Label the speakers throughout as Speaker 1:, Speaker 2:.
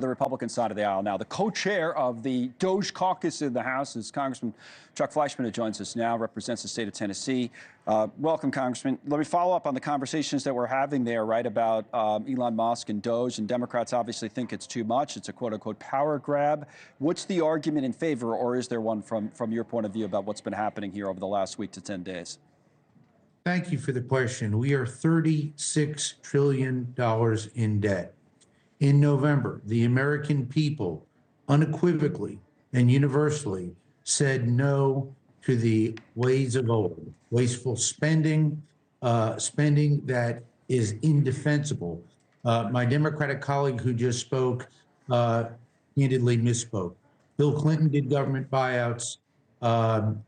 Speaker 1: the Republican side of the aisle now. The co-chair of the DOGE Caucus in the House is Congressman Chuck Fleischmann, who joins us now, represents the state of Tennessee. Welcome, Congressman. Let me follow up on the conversations that we're having there, right, about Elon Musk and DOGE, and Democrats obviously think it's too much. It's a quote-unquote power grab. What's the argument in favor, or is there one from your point of view about what's been happening here over the last week to 10 days?
Speaker 2: Thank you for the question. We are $36 trillion in debt. In November, the American people unequivocally and universally said no to the ways of old, wasteful spending, spending that is indefensible. My Democratic colleague who just spoke candidly misspoke. Bill Clinton did government buyouts.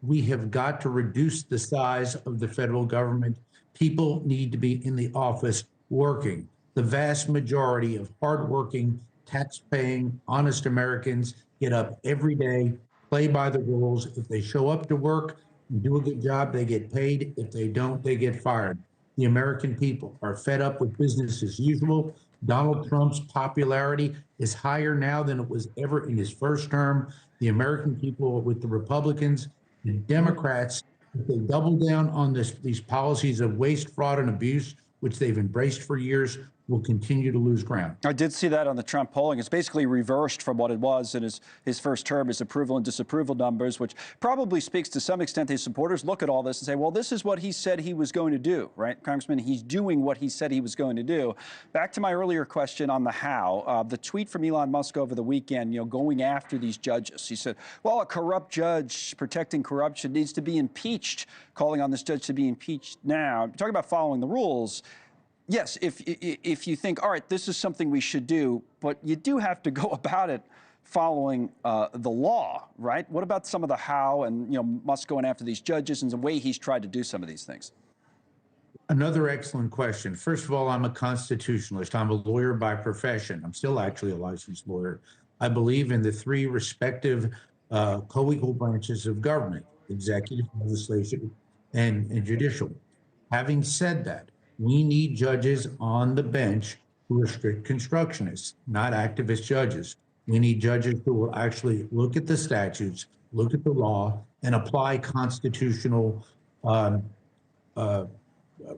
Speaker 2: We have got to reduce the size of the federal government. People need to be in the office working. The vast majority of hardworking, tax-paying, honest Americans get up every day, play by the rules. If they show up to work and do a good job, they get paid. If they don't, they get fired. The American people are fed up with business as usual. Donald Trump's popularity is higher now than it was ever in his first term. The American people, with the Republicans and Democrats, if they double down on these policies of waste, fraud, and abuse, which they've embraced for years, will continue to lose ground.
Speaker 1: I did see that on the Trump polling. It's basically reversed from what it was in his first term, his approval and disapproval numbers, which probably speaks to some extent his supporters look at all this and say, well, this is what he said he was going to do, right, Congressman? He's doing what he said he was going to do. Back to my earlier question on the how, the tweet from Elon Musk over the weekend, going after these judges. He said, well, a corrupt judge protecting corruption needs to be impeached, calling on this judge to be impeached now. Talking about following the rules. Yes, if you think, all right, this is something we should do, but you do have to go about it following the law, right? What about some of the how and, Musk going after these judges and the way he's tried to do some of these things?
Speaker 2: Another excellent question. First of all, I'm a constitutionalist. I'm a lawyer by profession. I'm still actually a licensed lawyer. I believe in the three respective co-equal branches of government, executive, legislative, and judicial. Having said that, we need judges on the bench who are strict constructionists, not activist judges. We need judges who will actually look at the statutes, look at the law, and apply constitutional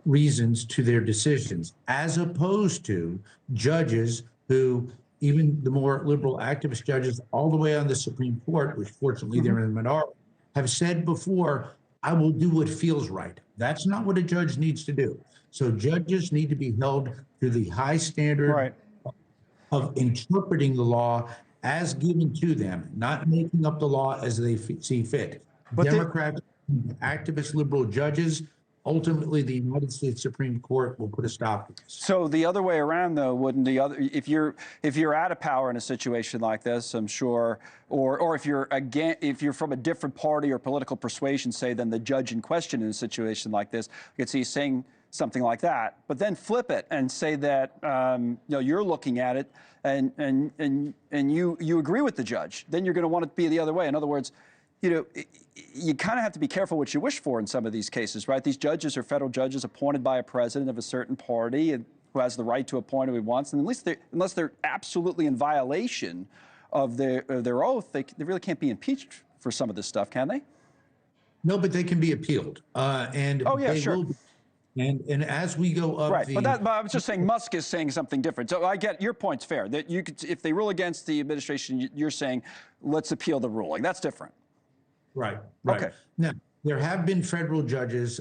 Speaker 2: reasons to their decisions, as opposed to judges who, even the more liberal activist judges all the way on the Supreme Court, which fortunately they're in the minority, have said before, I will do what feels right. That's not what a judge needs to do. So judges need to be held to the high standard of interpreting the law as given to them, not making up the law as they see fit. But Democrats, activist liberal judges, ultimately the United States Supreme Court will put a stop to this.
Speaker 1: So the other way around, though, wouldn't the other, if you're out of power in a situation like this, I'm sure, or if you're from a different party or political persuasion, say, than the judge in question in a situation like this, you could see saying something like that, but then flip it and say that you're looking at it and you agree with the judge. Then you're going to want it to be the other way. In other words, you kind of have to be careful what you wish for in some of these cases, right? These judges are federal judges appointed by a president of a certain party and who has the right to appoint who he wants. And at least unless they're absolutely in violation of their oath, they really can't be impeached for some of this stuff, can they?
Speaker 2: No, but they can be appealed.
Speaker 1: Oh, yeah, sure.
Speaker 2: Will be. And as we go up,
Speaker 1: right? But I was just saying Musk is saying something different. So I get your point's fair. That you could, if they rule against the administration, you're saying let's appeal the ruling. That's different.
Speaker 2: Right.
Speaker 1: Okay.
Speaker 2: Now there have been federal judges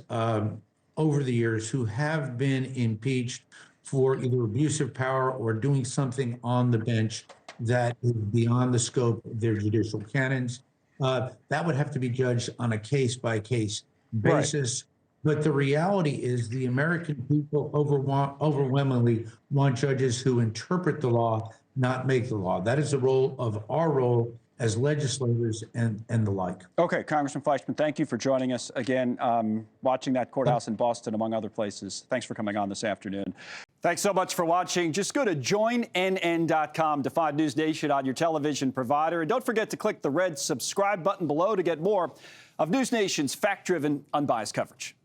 Speaker 2: over the years who have been impeached for either abuse of power or doing something on the bench that is beyond the scope of their judicial canons. That would have to be judged on a case-by-case basis. Right. But the reality is the American people overwhelmingly want judges who interpret the law, not make the law. That is the role of our role as legislators and the like.
Speaker 1: Okay, Congressman Fleischmann, thank you for joining us again, watching that courthouse in Boston, among other places. Thanks for coming on this afternoon. Thanks so much for watching. Just go to joinnn.com to find News Nation on your television provider. And don't forget to click the red subscribe button below to get more of News Nation's fact-driven, unbiased coverage.